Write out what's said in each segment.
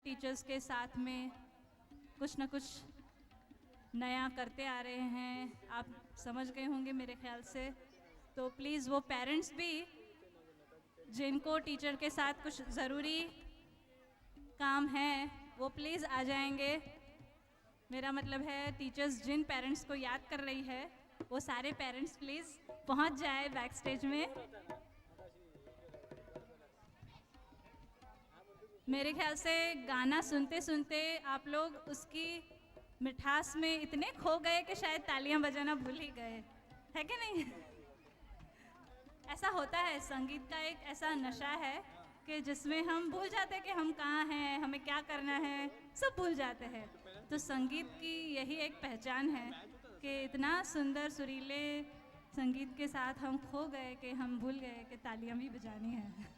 Teachers के साथ में कुछ ना कुछ नया करते आ रहे हैं, आप समझ गए होंगे मेरे ख्याल से। तो प्लीज़ वो पेरेंट्स भी जिनको टीचर के साथ कुछ ज़रूरी काम है वो प्लीज़ आ जाएंगे। मेरा मतलब है टीचर्स जिन पेरेंट्स को याद कर रही है वो सारे पेरेंट्स प्लीज़ पहुंच जाए बैक स्टेज में। मेरे ख्याल से गाना सुनते सुनते आप लोग उसकी मिठास में इतने खो गए कि शायद तालियां बजाना भूल ही गए, है कि नहीं? ऐसा होता है, संगीत का एक ऐसा नशा है कि जिसमें हम भूल जाते हैं कि हम कहाँ हैं, हमें क्या करना है, सब भूल जाते हैं। तो संगीत की यही एक पहचान है कि इतना सुंदर सुरीले संगीत के साथ हम खो गए कि हम भूल गए कि तालियां भी बजानी है।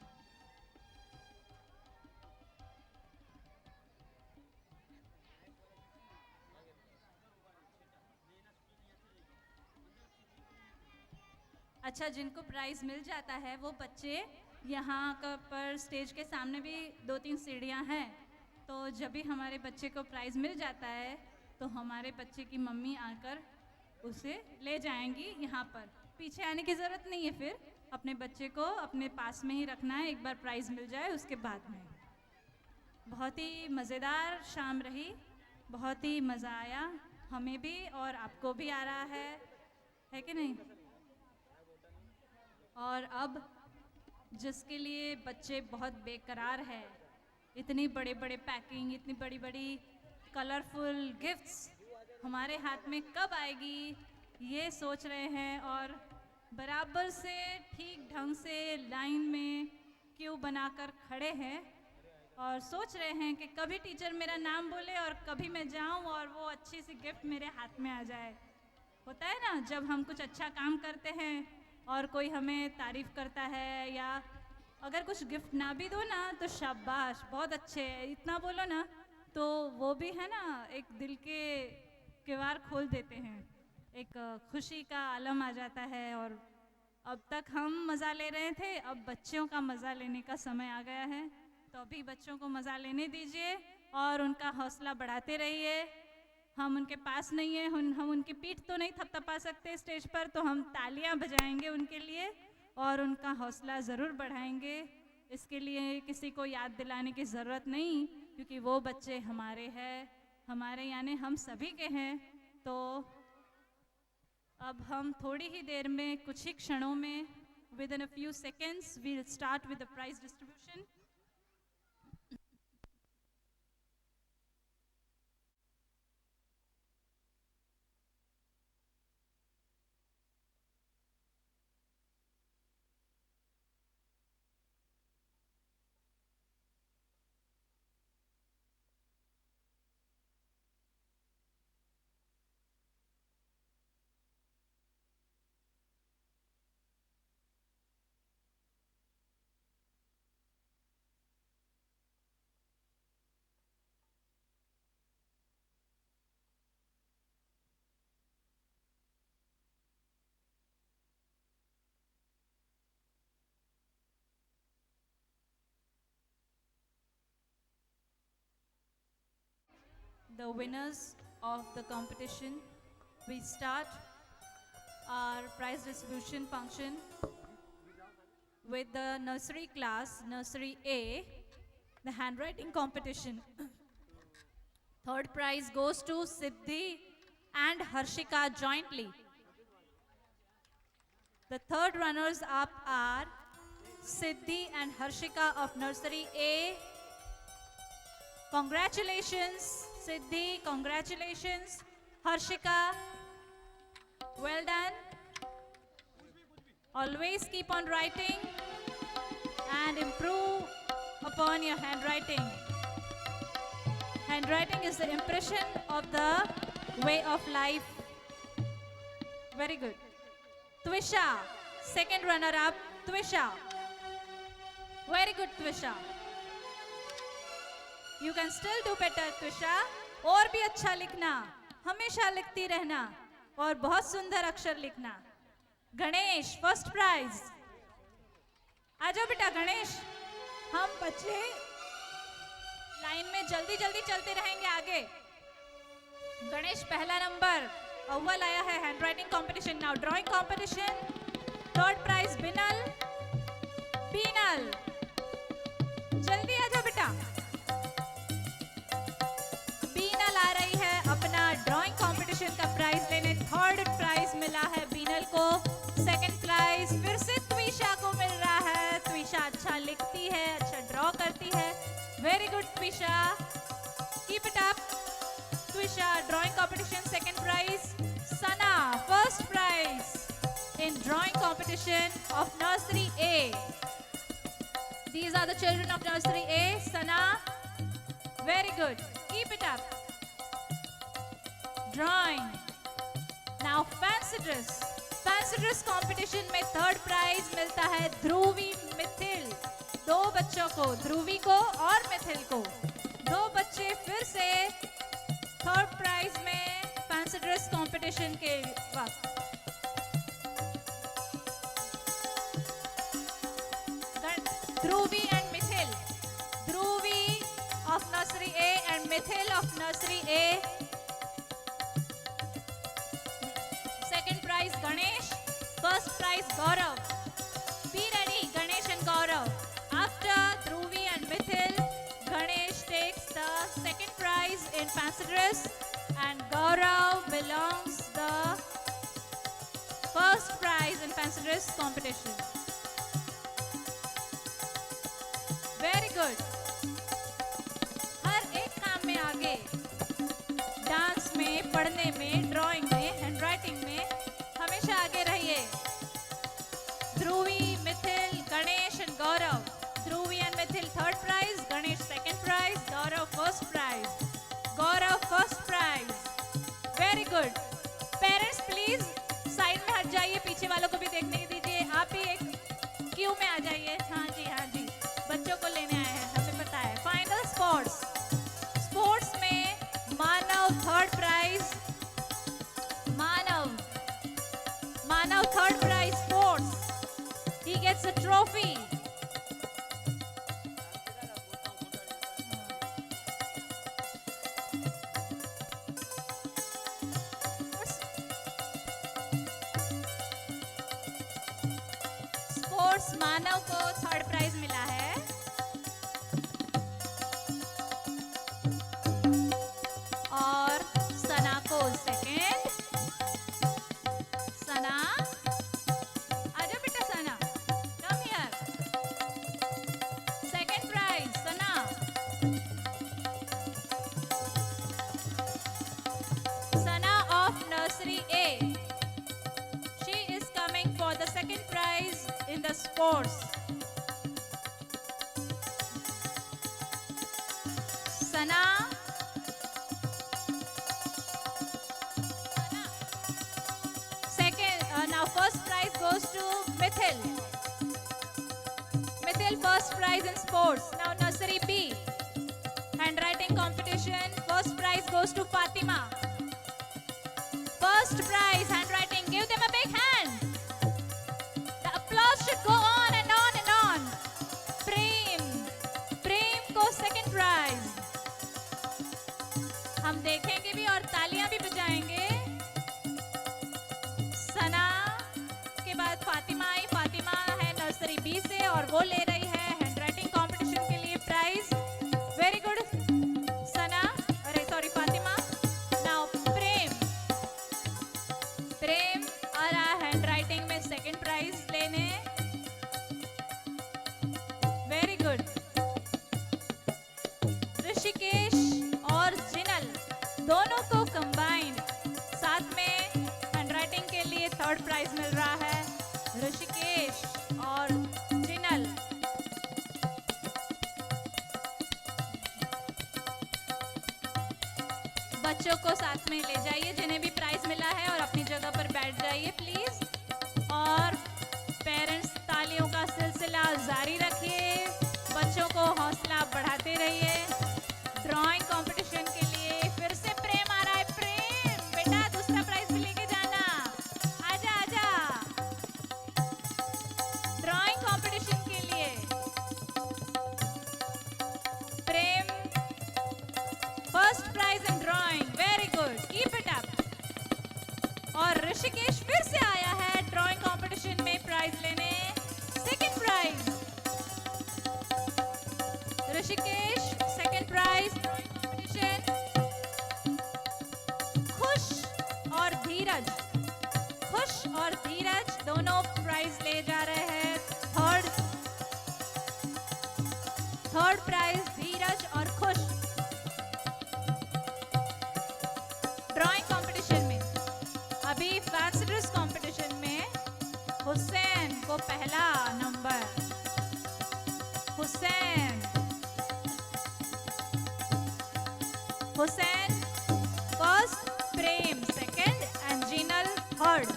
अच्छा, जिनको प्राइज़ मिल जाता है वो बच्चे यहाँ पर स्टेज के सामने भी 2-3 सीढ़ियाँ हैं, तो जब भी हमारे बच्चे को प्राइज़ मिल जाता है तो हमारे बच्चे की मम्मी आकर उसे ले जाएंगी यहाँ पर। पीछे आने की ज़रूरत नहीं है, फिर अपने बच्चे को अपने पास में ही रखना है एक बार प्राइज़ मिल जाए उसके बाद में। बहुत ही मज़ेदार शाम रही, बहुत ही मज़ा आया हमें भी और आपको भी आ रहा है कि नहीं? और अब जिसके लिए बच्चे बहुत बेकरार है, इतनी बड़े बड़े पैकिंग, इतनी बड़ी बड़ी कलरफुल गिफ्ट्स हमारे हाथ में कब आएगी ये सोच रहे हैं और बराबर से ठीक ढंग से लाइन में क्यू बनाकर खड़े हैं और सोच रहे हैं कि कभी टीचर मेरा नाम बोले और कभी मैं जाऊं और वो अच्छी सी गिफ्ट मेरे हाथ में आ जाए। होता है ना, जब हम कुछ अच्छा काम करते हैं और कोई हमें तारीफ़ करता है या अगर कुछ गिफ्ट ना भी दो ना तो शाबाश बहुत अच्छे, इतना बोलो ना तो वो भी है ना एक दिल के किवाड़ खोल देते हैं, एक खुशी का आलम आ जाता है। और अब तक हम मज़ा ले रहे थे, अब बच्चों का मज़ा लेने का समय आ गया है, तो अभी बच्चों को मज़ा लेने दीजिए और उनका हौसला बढ़ाते रहिए। हम उनके पास नहीं है, हम उनकी पीठ तो नहीं थपथपा सकते स्टेज पर, तो हम तालियां बजाएंगे उनके लिए और उनका हौसला ज़रूर बढ़ाएंगे। इसके लिए किसी को याद दिलाने की ज़रूरत नहीं, क्योंकि वो बच्चे हमारे हैं, हमारे यानी हम सभी के हैं। तो अब हम थोड़ी ही देर में, कुछ ही क्षणों में, within a few seconds we will start with the prize distribution. The winners of the competition, we start our prize distribution function with the nursery class, nursery A, the handwriting competition. Third prize goes to Siddhi and Harshika jointly. The third runners up are Siddhi and Harshika of nursery A. Congratulations, Siddhi, congratulations. Harshika, well done. Always keep on writing and improve upon your handwriting. Handwriting is the impression of the way of life. Very good. Twisha, second runner up, Twisha. Very good, Twisha. You can still do better, Twisha. और भी अच्छा लिखना, हमेशा लिखती रहना और बहुत सुंदर अक्षर लिखना। Ganesh, first prize. आ जाओ बेटा गणेश। हम बच्चे लाइन में जल्दी जल्दी चलते रहेंगे आगे। गणेश पहला नंबर अव्वल आया है hand writing competition. Now drawing competition. Third prize Binal. Binal जल्दी आ जाओ बेटा। बीनल आ रही है अपना ड्राइंग कंपटीशन का प्राइज लेने। थर्ड प्राइज मिला है बीनल को। सेकंड प्राइज फिर से त्विशा को मिल रहा है। त्विशा अच्छा लिखती है, अच्छा ड्रॉ करती है। Very good Twisha, keep it up. Twisha drawing competition second prize. Sana first prize in drawing competition of nursery A. These are the children of nursery A. Sana, very good. Keep it up. Drawing. Now fancy dress. Fancy dress competition में third prize मिलता है ध्रुवी मिथिल। दो बच्चों को, ध्रुवी को और मिथिल को, दो बच्चे फिर से थर्ड प्राइज में फैंसी ड्रेस कंपटीशन के वक्त। Dhruvi and Mithil. Dhruvi of nursery A and Mithil of nursery A. Second prize Ganesh. First prize Gaurav. Be ready, Ganesh and Gaurav. After Dhruvi and Mithil, Ganesh takes the second prize in fancy dress and Gaurav belongs the first prize in fancy dress competition. Very good. हर एक काम में आगे, dance में, पढ़ने में, drawing में, hand writing में हमेशा आगे रहिए। Dhruvi, Mithil, Ganesh and Gaurav. Dhruvi and Mithil third prize, Ganesh second prize, Gaurav first prize. Gaurav first prize, very good. Parents please side में हट जाइए, पीछे वालों को भी देखने दीजिए। आप ही एक क्यू में आ जाइए। हाँ जी, हाँ जी, बच्चों को लेने आए हैं, हमें पता है। Final sports. स्पोर्ट्स में Manav third prize. Manav third prize sports. He gets a trophy. Sports Manav को थर्ड प्राइज मिला है। और सना को सेकंड। सना आजा बेटा, Sana come here. Second prize Sana. Sana of nursery A, she is coming for the second prize in the sports. Sana. Second, now first prize goes to Mithil. Mithil first prize in sports. Now nursery B, handwriting competition. First prize goes to Fatima. First prize handwriting. Give them a big hand. The applause should go on and on and on. Prem को second prize. हम देखेंगे भी और तालियां भी बजाएंगे। सना के बाद फातिमा आई। फातिमा है नर्सरी बी से और वो ले रही है हैंडराइटिंग कंपटीशन के लिए प्राइज। वेरी गुड सना, अरे सॉरी फातिमा। नाउ प्रेम आ रहा है हैंडराइटिंग में सेकंड प्राइज लेने। Very good. ऋषिकेश और जिनल दोनों को कंबाइंड साथ में हैंडराइटिंग के लिए थर्ड प्राइज मिल रहा है। ऋषिकेश और जिनल। बच्चों को साथ में ले जाइए जिन्हें भी प्राइज मिला है और अपनी जगह पर बैठ जाइए प्लीज। और पेरेंट्स तालियों का सिलसिला जारी रखिए, बच्चों को हौसला बढ़ाते रहिए। ड्राइंग कंपटीशन के लिए फिर से प्रेम आ रहा है। प्रेम बेटा दूसरा प्राइज भी लेके जाना। आजा आजा ड्राइंग कंपटीशन के लिए। प्रेम ऋषिकेश फिर से आया है ड्राइंग कंपटीशन में प्राइज लेने, second prize. Rishikesh second prize drawing competition. Khush और धीरज, खुश और धीरज दोनों प्राइज ले जा रहे हैं। थर्ड प्राइज धीरज और खुश ड्राइंग कंपटीशन में। अभी फैंसी ड्रेस कंपटीशन में हुसैन को पहला नंबर, Hussain first, Prem second and Jinal third.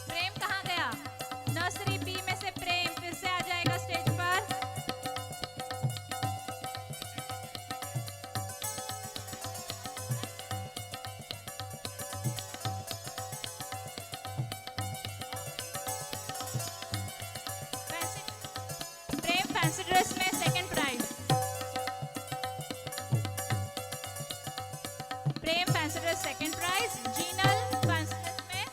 Prem कहाँ गया? नर्सरी बी में से प्रेम फिर से आ जाएगा स्टेज पर। प्रेम फैंसी ड्रेस में second prize. Prem fancy dress second prize. Jinal fancy dress में,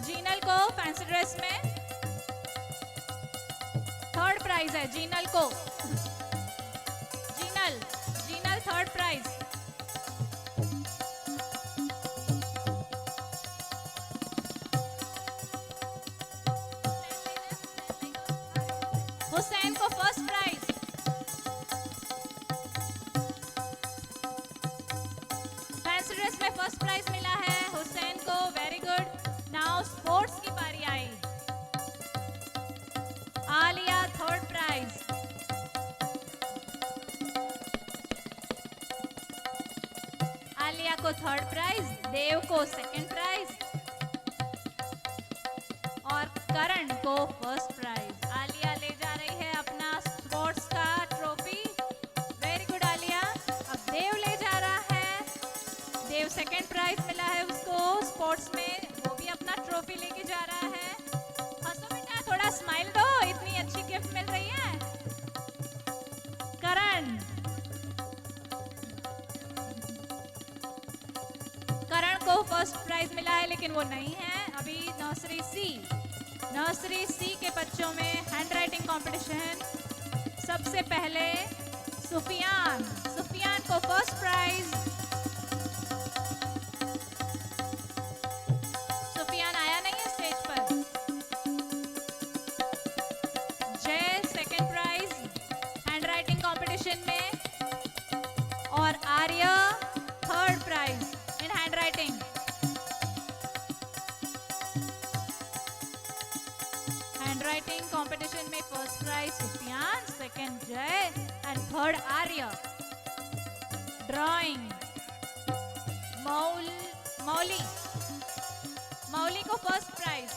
जीनल को फैंसी ड्रेस में थर्ड प्राइज है। जीनल को, जीनल थर्ड प्राइज। हुसैन को फर्स्ट प्राइज। फैंसी ड्रेस में फर्स्ट प्राइज मिला है हुसैन को, वेरी गुड। नाउ स्पोर्ट्स की बारी आई। Aliya third prize. आलिया को थर्ड प्राइज, देव को सेकंड प्राइज और करण को फर्स्ट प्राइज। आलिया ले जा रही है अपना स्पोर्ट्स का ट्रॉफी, वेरी गुड आलिया। अब देव ले जा रहा है, देव सेकंड प्राइज मिला है उसको स्पोर्ट्स में, वो भी अपना ट्रॉफी लेके जा रहा है। हंसो बेटा, थोड़ा स्माइल दो, इतनी अच्छी गिफ्ट मिल रही है। करण को फर्स्ट प्राइज मिला है लेकिन वो नहीं है। अभी नर्सरी सी के बच्चों में हैंड राइटिंग कॉम्पिटिशन। सबसे पहले सुफियान को फर्स्ट प्राइज। सुफियान आया नहीं है स्टेज पर। Jay second prize hand writing competition में और Arya third prize in hand writing. Hand writing competition में first prize Sufiyan, second Jay and third Arya. Drawing Mauli को first prize.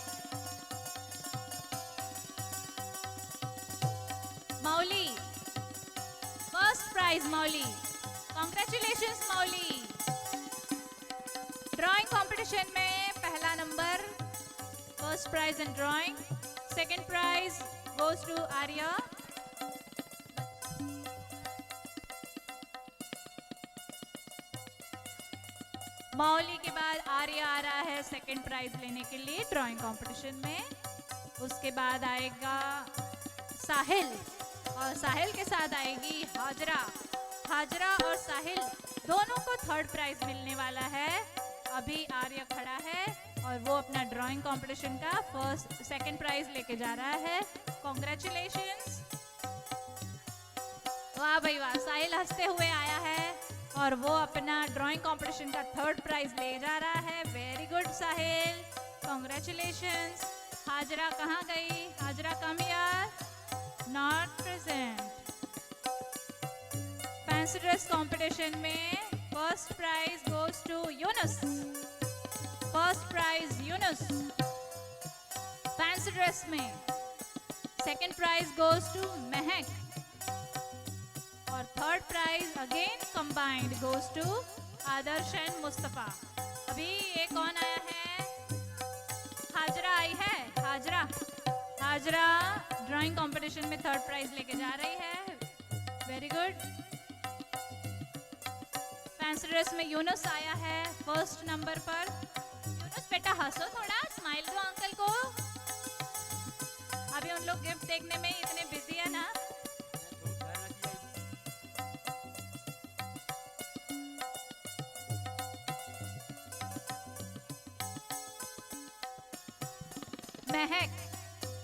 Mauli first prize. Mauli, congratulations Mauli. Drawing competition में पहला number, first prize in drawing. Second prize goes to Arya. Mauli के बाद आर्य आ रहा है second prize लेने के लिए ड्राइंग कंपटीशन में। उसके बाद आएगा साहिल और साहिल के साथ आएगी हाजरा। हाजरा और साहिल दोनों को थर्ड प्राइज मिलने वाला है। अभी आर्य खड़ा है और वो अपना ड्राइंग कंपटीशन का सेकंड प्राइज लेके जा रहा है। कॉन्ग्रेचुलेशंस। वाह भाई वाह, साहिल हंसते हुए आया है और वो अपना ड्राइंग कंपटीशन का थर्ड प्राइज ले जा रहा है। Very good Sahil, congratulations. Hajra कहाँ गई? हाजरा कम यार, not present. Fancy dress competition में first prize goes to Yunus. First prize Yunus fancy dress में। Second prize goes to Mahak और third prize again combined goes to Adarsh and Mustafa. अभी ये कौन आया है? हाजरा आई है। हाजरा ड्राइंग कंपटीशन में थर्ड प्राइज लेके जा रही है। Very good. फैंसी ड्रेस में यूनुस आया है फर्स्ट नंबर पर। यूनुस बेटा हंसो थोड़ा, स्माइल दो अंकल को। अभी उन लोग गिफ्ट देखने में इतने बिजी है ना।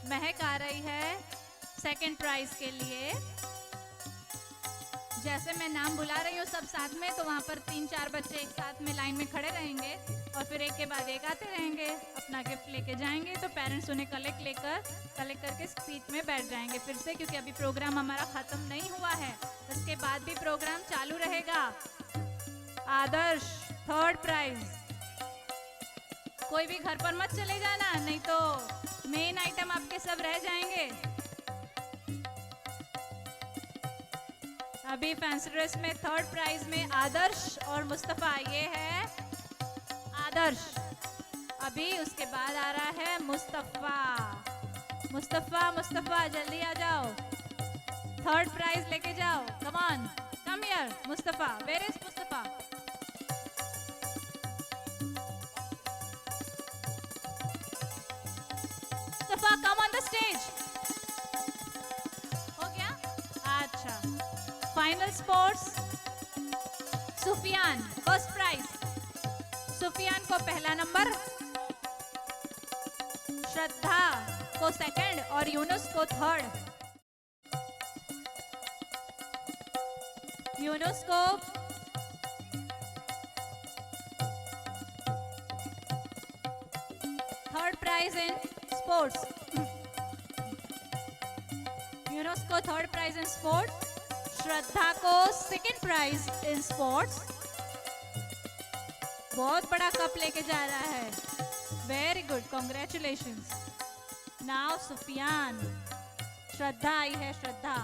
महक आ रही है सेकंड प्राइज के लिए। जैसे मैं नाम बुला रही हूँ सब साथ में, तो वहाँ पर 3-4 बच्चे एक साथ में लाइन में खड़े रहेंगे और फिर एक के बाद एक आते रहेंगे, अपना गिफ्ट लेके जाएंगे। तो पेरेंट्स उन्हें कलेक्ट करके सीट में बैठ जाएंगे फिर से, क्योंकि अभी प्रोग्राम हमारा खत्म नहीं हुआ है। उसके बाद भी प्रोग्राम चालू रहेगा। आदर्श थर्ड प्राइज। कोई भी घर पर मत चले जाना, नहीं तो मेन आइटम आपके सब रह जाएंगे। अभी फैंसी ड्रेस में थर्ड प्राइज में आदर्श और मुस्तफा, ये है आदर्श। अभी उसके बाद आ रहा है मुस्तफा। मुस्तफा जल्दी आ जाओ, थर्ड प्राइज लेके जाओ। Come on, come here Mustafa. Where is Mustafa? Mustafa come on the stage. हो गया? अच्छा, final sports. Sufiyan first prize. Sufiyan को पहला नंबर, श्रद्धा को सेकंड और यूनुस को थर्ड। यूनुस को third prize in sports. Yunus को third prize in sports, Shraddha को सेकंड प्राइज इन स्पोर्ट्स। बहुत बड़ा कप लेके जा रहा है। Very good, congratulations. Now Sufiyan. Shraddha आई है, Shraddha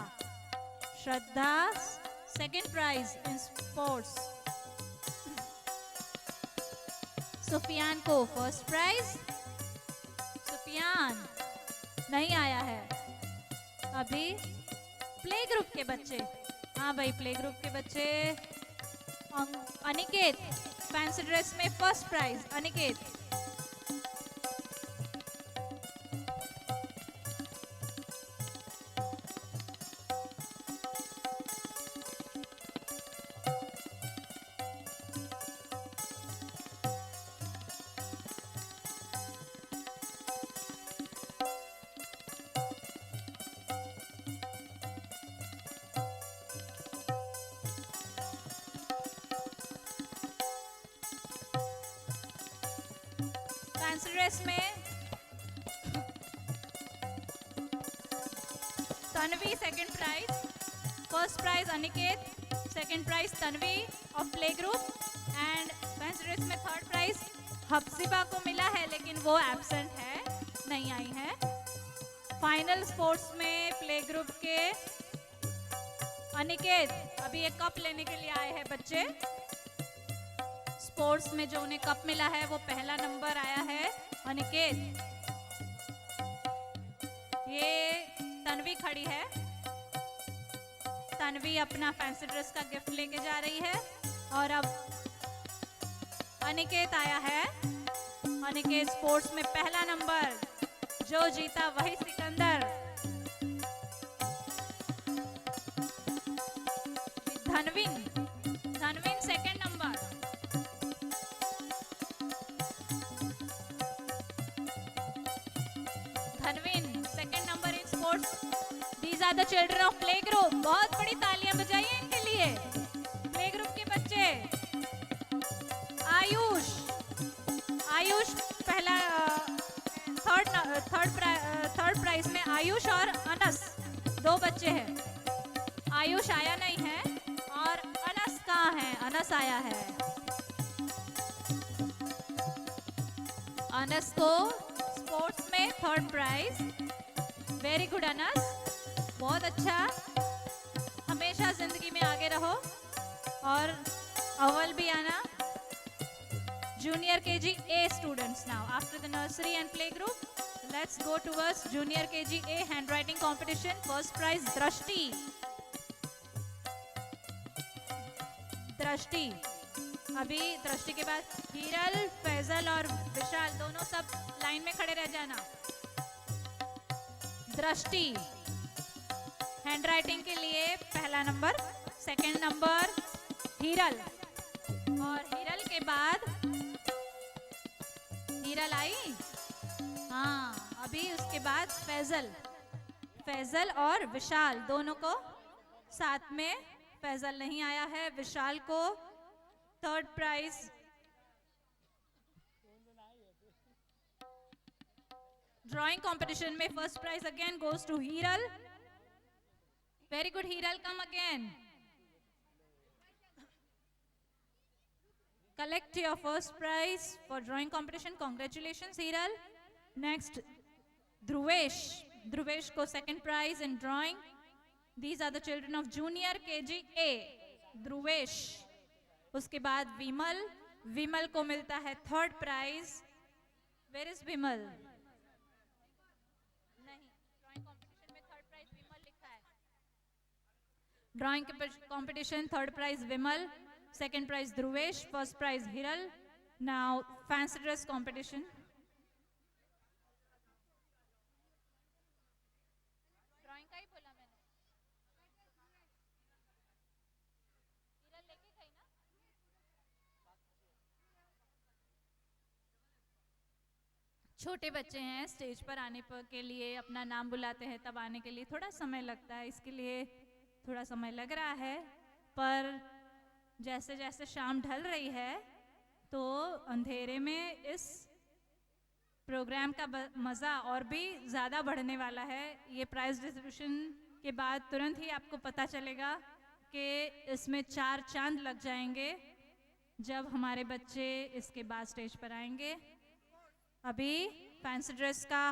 second prize in sports. Sufiyan को फर्स्ट प्राइज। सुफियान नहीं आया है। अभी प्ले ग्रुप के बच्चे, हाँ भाई प्ले ग्रुप के बच्चे। अनिकेत फैंसी ड्रेस में first prize. Aniket fancy dress में Tanvi second prize, first prize Aniket, second prize Tanvi of play group. And fancy dress में थर्ड प्राइज हफ्सिबा को मिला है, लेकिन वो एब्सेंट है, नहीं आई है। फाइनल स्पोर्ट्स में प्ले ग्रुप के अनिकेत अभी एक कप लेने के लिए आए हैं बच्चे। स्पोर्ट्स में जो उन्हें कप मिला है वो पहला नंबर आया है अनिकेत। ये तन्वी खड़ी है, तन्वी अपना फैंसी ड्रेस का गिफ्ट लेके जा रही है। और अब अनिकेत आया है। अनिकेत स्पोर्ट्स में पहला नंबर, जो जीता वही Sikandar. Dhanvin second number. Dhanvin second number in sports. These are the children of play group. बहुत बड़ी तालियां बजाइए इनके लिए, प्ले ग्रुप के बच्चे। आयुष पहला थर्ड प्राइज में आयुष और अनस, दो बच्चे हैं। आयुष आया नहीं है और अनस कहाँ है? अनस आया है। अनस को स्पोर्ट्स में third prize. Very good Anas, बहुत अच्छा। हमेशा जिंदगी में आगे रहो और अव्वल भी आना। Junior KG A students now. After the nursery and play group, let's go towards Junior KG A handwriting competition. First prize Drashti. अभी दृष्टि के बाद हिरल, फैजल और विशाल दोनों सब लाइन में खड़े रह जाना। दृष्टि हैंडराइटिंग के लिए पहला नंबर, सेकंड नंबर हिरल, और हिरल के बाद हिरल आई, हाँ, अभी उसके बाद फैजल, फैजल और विशाल दोनों को साथ में, फैजल नहीं आया है, विशाल को थर्ड प्राइज। ड्राइंग कंपटीशन में first prize again goes to Hiral. Very good Hiral, come again, collect your first prize for drawing competition. Congratulations hiral. Next Dhruvesh, Dhruvesh ko second prize in drawing. These are the children of junior KG A. Dhruvesh, उसके बाद विमल, विमल को मिलता है third prize. Where is विमल? नहीं, drawing competition में third prize विमल लिखा है। Drawing competition third prize विमल, second prize Dhruvesh, first prize Hiral. Now fancy dress competition. Drawing का ही बोला मैंने, हिरल लेके गई ना। छोटे बच्चे हैं, स्टेज पर आने के लिए अपना नाम बुलाते हैं, तब आने के लिए थोड़ा समय लगता है, इसके लिए थोड़ा समय लग रहा है, पर जैसे जैसे शाम ढल रही है तो अंधेरे में इस प्रोग्राम का मज़ा और भी ज़्यादा बढ़ने वाला है। ये प्राइज डिस्ट्रीब्यूशन के बाद तुरंत ही आपको पता चलेगा कि इसमें 4 चांद लग जाएंगे जब हमारे बच्चे इसके बाद स्टेज पर आएंगे। अभी फैंसी ड्रेस का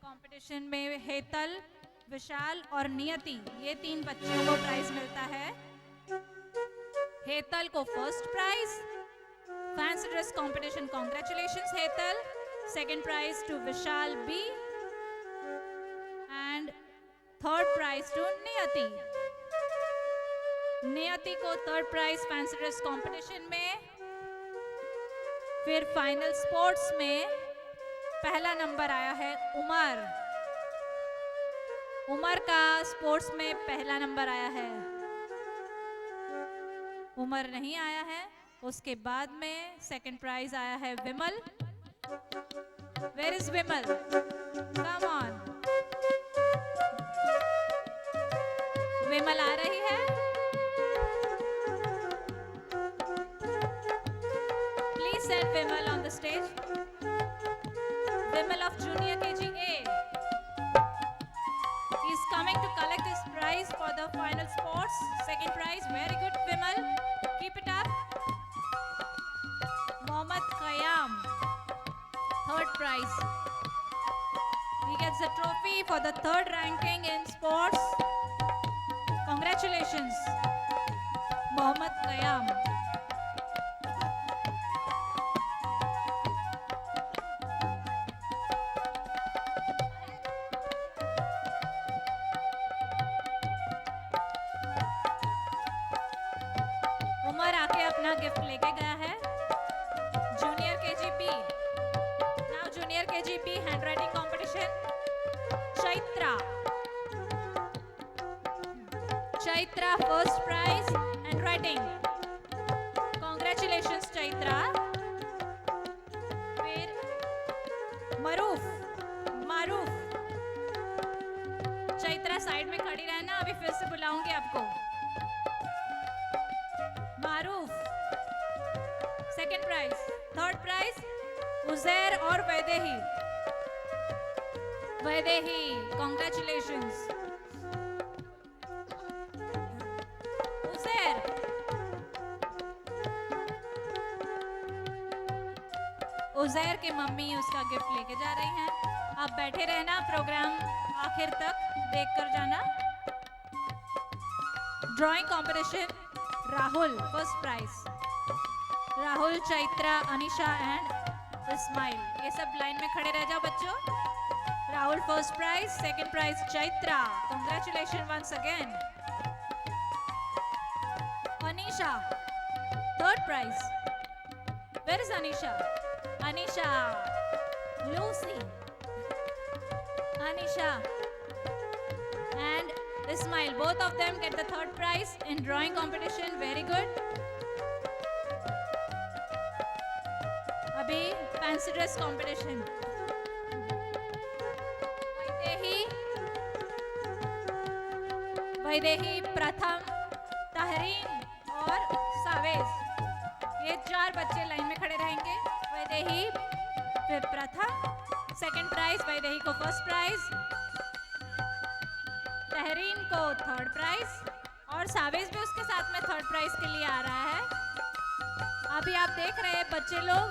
कंपटीशन में हेतल, विशाल और नियति, ये 3 बच्चों को प्राइज मिलता है। हेतल को first prize, fancy dress competition, congratulations Hetal. Second prize to Vishal B and third prize to Niyati. Niyati को third prize fancy dress competition में। फिर फाइनल स्पोर्ट्स में पहला नंबर आया है उमर, उमर का स्पोर्ट्स में पहला नंबर आया है। उमर नहीं आया है। उसके बाद में सेकंड प्राइज आया है Vimal. Where is Vimal? Come on, Vimal आ रही है? Please send Vimal on the stage. Vimal of junior KGA is coming to collect his prize for the final sports. Second prize, very good Vimal, keep it up. Mohammad Khayyam, third prize. He gets the trophy for the third ranking in sports. Congratulations, Mohammad Khayyam. Gift लेके गया है junior KGB। Now junior KGB handwriting competition. Chaitra, Chaitra first prize handwriting, congratulations Chaitra. फिर मरूफ, मारूफ, Chaitra side में खड़ी रहना, अभी फिर से बुलाऊंगी आपको। Maroof second prize. Third prize Uzair और वैदेही, वैदेही कांग्रेचुलेशंस। उजैर, उजैर के मम्मी उसका गिफ्ट लेके जा रही हैं। आप बैठे रहना, प्रोग्राम आखिर तक देख कर जाना। Drawing competition Rahul first prize. Rahul, Chaitra, Anisha and Ismail, ये सब लाइन में खड़े रह जाओ बच्चों। Rahul first prize, second prize Chaitra, congratulation once again. Anisha third prize. Where is Anisha? Anisha, Lucy, Anisha, and Ismail. Both of them get the third prize in drawing competition. Very good. अभी fancy dress competition. Vaidehi, प्रथम, तहरीन और Chavez, ये 4 बच्चे line में खड़े रहेंगे. वैदेही फिर प्रथम, सेकंड प्राइज वैदेही को फर्स्ट प्राइज, तहरीन को थर्ड प्राइज और सावेज भी उसके साथ में थर्ड प्राइज के लिए आ रहा है. अभी आप देख रहे हैं बच्चे लोग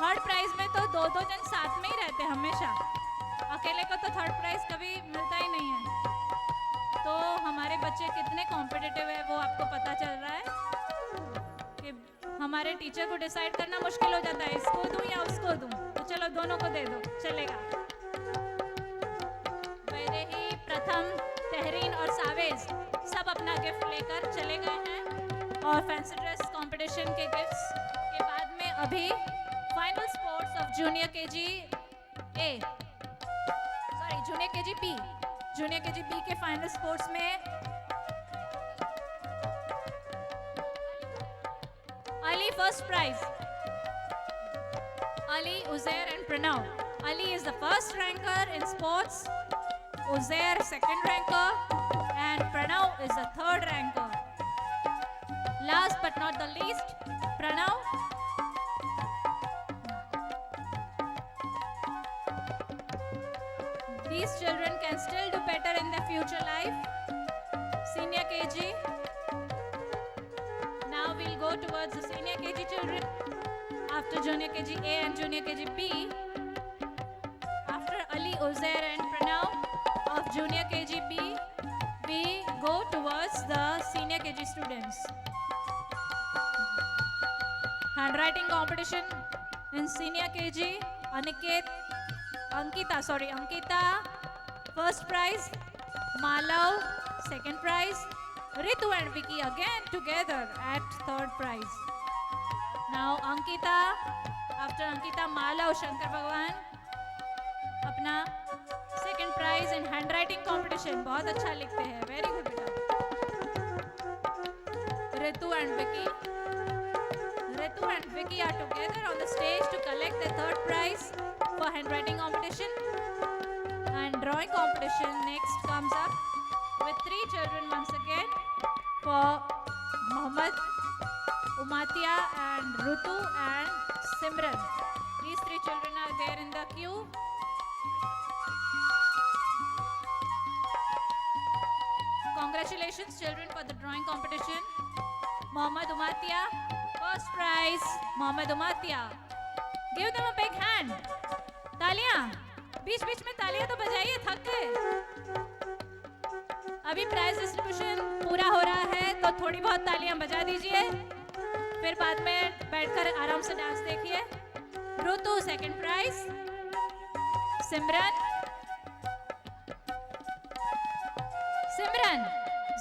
थर्ड प्राइज में तो 2-2 जन साथ में ही रहते हैं हमेशा. अकेले को तो थर्ड प्राइज कभी मिलता ही नहीं है. तो हमारे बच्चे कितने कॉम्पिटिटिव है वो आपको पता चल रहा है कि हमारे टीचर को डिसाइड करना मुश्किल हो जाता है, इसको दूं या उसको दूं. तो चलो दोनों को दे दो, चलेगा. वैदेही, प्रथम, तहरीन और सावेज सब अपना गिफ्ट लेकर चले गए हैं. और फैंसी ड्रेस कंपटीशन के गिफ्ट्स के बाद में अभी final sports of junior KG A, sorry junior KG B, junior KG B के फाइनल स्पोर्ट्स में Ali first prize. Ali, Uzair and Pranav. Ali is the first ranker in sports, Uzair second ranker and Pranav is the third ranker. Last but not the least, Pranav. These children can still do better in their future life. Senior KG. Now we'll go towards the senior KG children. After junior KG A and junior KG B, after Ali, Uzair and Pranav of junior KG B, we go towards the senior KG students. Handwriting competition in senior KG. Ankita, first prize. Malav, second prize. Ritu and Vicky again together at third prize. Now Ankita, after Ankita, Malav, Shankar Bhagwan अपना second prize in handwriting competition. बहुत अच्छा लिखते हैं, very good बेटा. Ritu and Vicky are together on the stage to collect the third prize for handwriting competition. And drawing competition next comes up with 3 children once again for Mohammed, Umatia and Rutu and Simran. These 3 children are there in the queue. Congratulations children for the drawing competition. Mohammed Umatia, first prize, Mohammed Umatia. Give them a big hand. तालियां, बीच-बीच में तालियां तो बजाइए, थक गए. अभी prize distribution पूरा हो रहा है तो थोड़ी बहुत तालियां बजा दीजिए, फिर बाद में बैठकर आराम से डांस देखिए. रुतु सेकंड प्राइज, सिमरन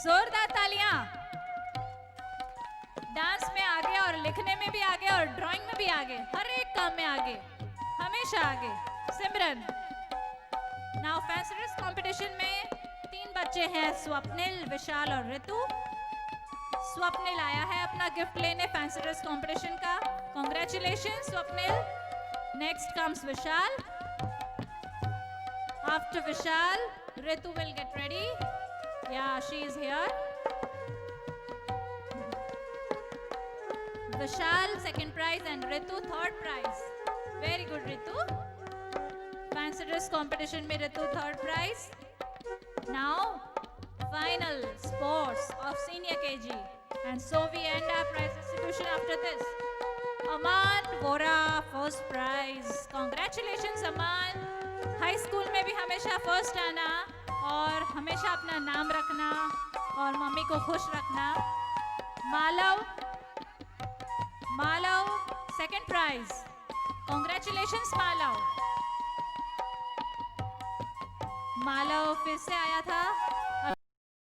जोरदार तालियां. डांस में आगे और लिखने में भी आगे और ड्राइंग में भी आगे, हर एक काम में आगे, हमेशा आगे. सिमरन. नाउ फैंसी ड्रेस कंपटीशन में 3 बच्चे हैं, स्वप्निल, विशाल और ऋतु. स्वप्निल आया है अपना गिफ्ट लेने फैंसी ड्रेस कंपटीशन का. Congratulation Swapnil. Next comes Vishal. After Vishal, Ritu will get ready. Yeah, she is here. Vishal second prize and Ritu third prize. Very good Ritu. Fancy dress competition में Ritu third prize. Now final sports of senior KG, and so we end our prize distribution after this. Aman Vora first prize. Congratulations Aman. High school में भी हमेशा first आना और हमेशा अपना नाम रखना और मम्मी को खुश रखना. Malav second prize. Congratulations Malav फिर से आया था.